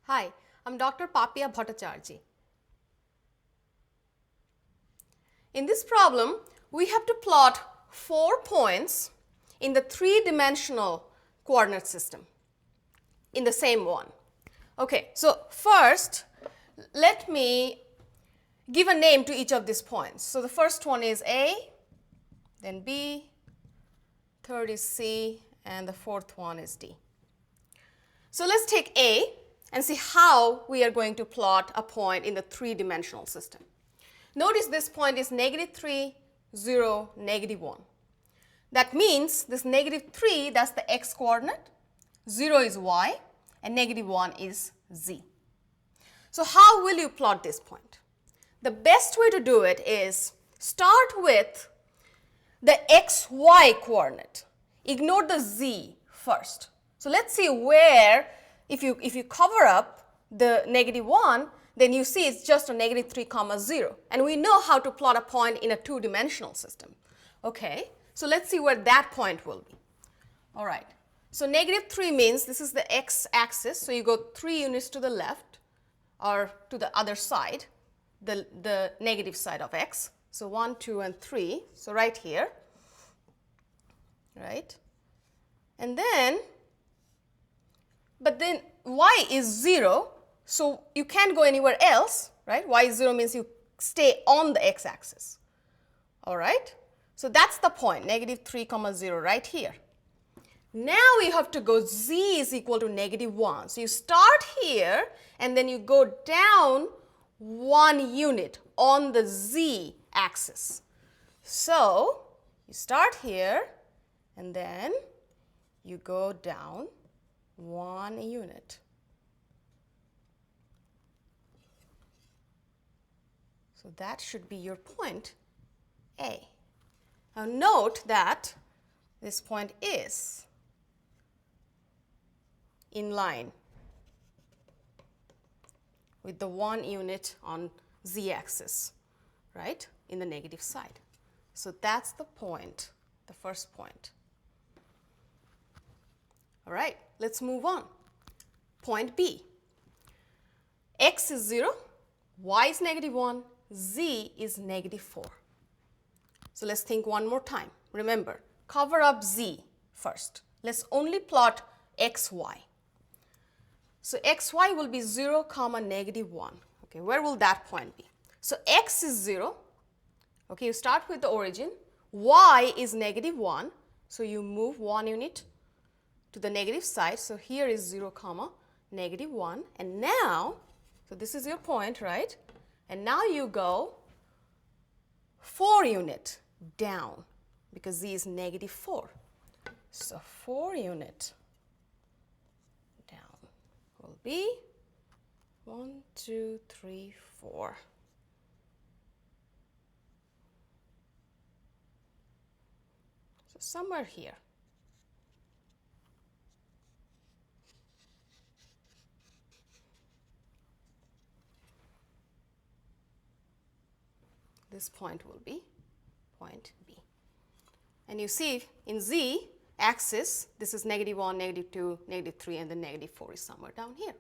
Hi, I'm Dr. Papia Bhattacharjee. In this problem, we have to plot 4 points in the 3-dimensional coordinate system in the same one. Okay, so first, let me give a name to each of these points. So the first one is A, then B, third is C, and the fourth one is D. So let's take A and see how we are going to plot a point in the 3-dimensional system. Notice this point is -3, 0, -1. That means this -3, that's the x coordinate, 0 is y, and -1 is z. So how will you plot this point? The best way to do it is start with the xy coordinate. Ignore the z first. So let's see where, if you cover up the -1, then you see it's just a -3, 0. And we know how to plot a point in a 2-dimensional system. Okay, so let's see where that point will be. All right, so -3 means this is the x-axis, so you go 3 units to the left or to the other side, the negative side of x. So 1, 2, and 3, so right here, right? And then, but then y is 0, so you can't go anywhere else, right? Y is 0 means you stay on the x-axis. All right? So that's the point, -3, 0, right here. Now you have to go z is equal to -1. So you start here and then you go down 1 unit on the z axis. So you start here and then you go down 1 unit. So that should be your point A. Now note that this point is in line with the 1 unit on z-axis, right, in the negative side. So that's the point, the first point. All right, let's move on. Point B. X is 0, y is -1, z is -4. So let's think one more time. Remember, cover up z first. Let's only plot xy. So xy will be 0, -1. Okay, where will that point be? So x is 0. Okay, you start with the origin. Y is -1, so you move 1 unit to the negative side. So here is 0, -1. And now, so this is your point, right? And now you go 4 unit down because z is -4. So 4 unit down will be 1, 2, 3, 4. So somewhere here. This point will be point B. And you see in z axis, this is -1, -2, -3, and the -4 is somewhere down here.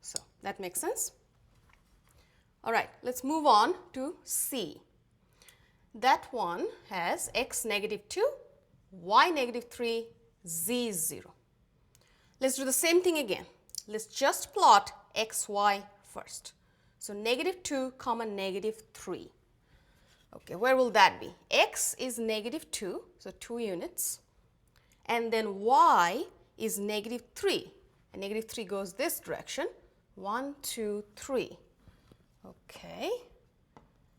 So that makes sense? All right, let's move on to C. That one has x -2, y -3, z 0. Let's do the same thing again. Let's just plot xy first. So -2, -3. Okay, where will that be? X is -2, so 2 units. And then y is -3. And -3 goes this direction. 1, 2, 3. Okay,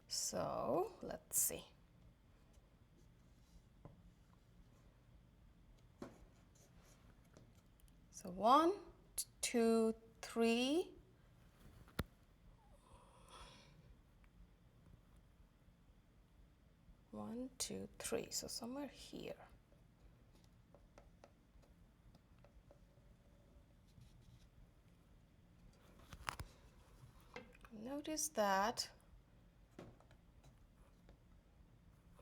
so let's see. So 1, 2, 3. One, 2, 3, so somewhere here. Notice that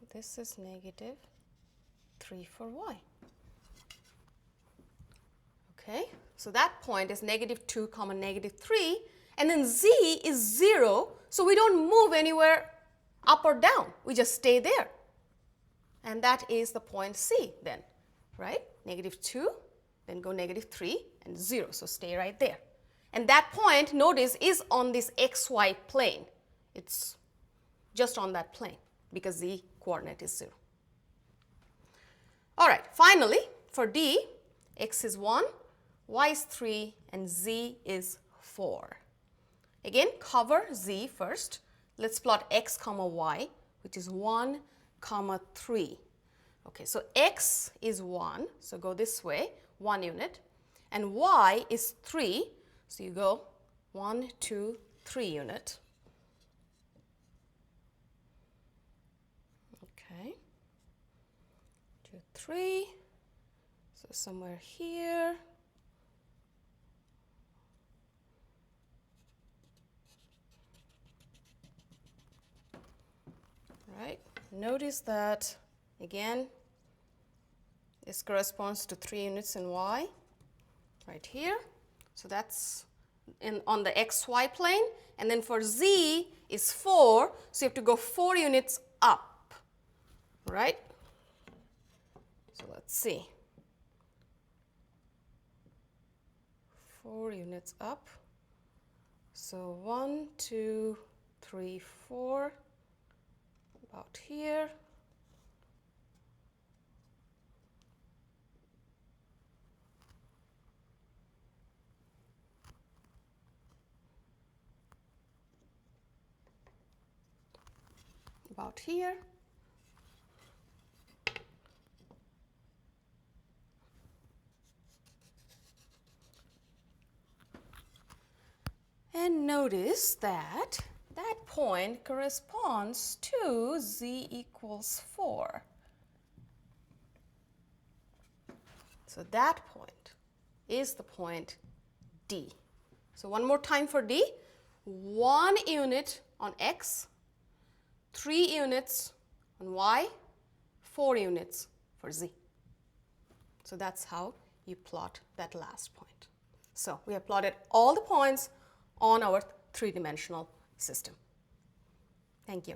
this is -3 for y. Okay, so that point is -2, -3, and then z is 0, so we don't move anywhere up or down. We just stay there. And that is the point C then, right? -2, then go -3 and 0, so stay right there. And that point, notice, is on this xy plane. It's just on that plane because the coordinate is 0. All right, finally, for D, x is 1, y is 3, and z is 4. Again, cover z first. Let's plot x comma y, which is 1 comma 3. Okay, so x is 1, so go this way, 1 unit, and y is 3, so you go 1, 2, 3 unit. Okay, 2, 3, so somewhere here. Right, notice that again this corresponds to 3 units in y right here, so that's on the xy plane, and then for z is 4, so you have to go 4 units up, right? So let's see, 4 units up, so 1, 2, 3, 4, about here. About here. And notice that that point corresponds to z equals 4. So that point is the point D. So one more time for D, 1 unit on x, 3 units on y, 4 units for z. So that's how you plot that last point. So we have plotted all the points on our three-dimensional system. Thank you.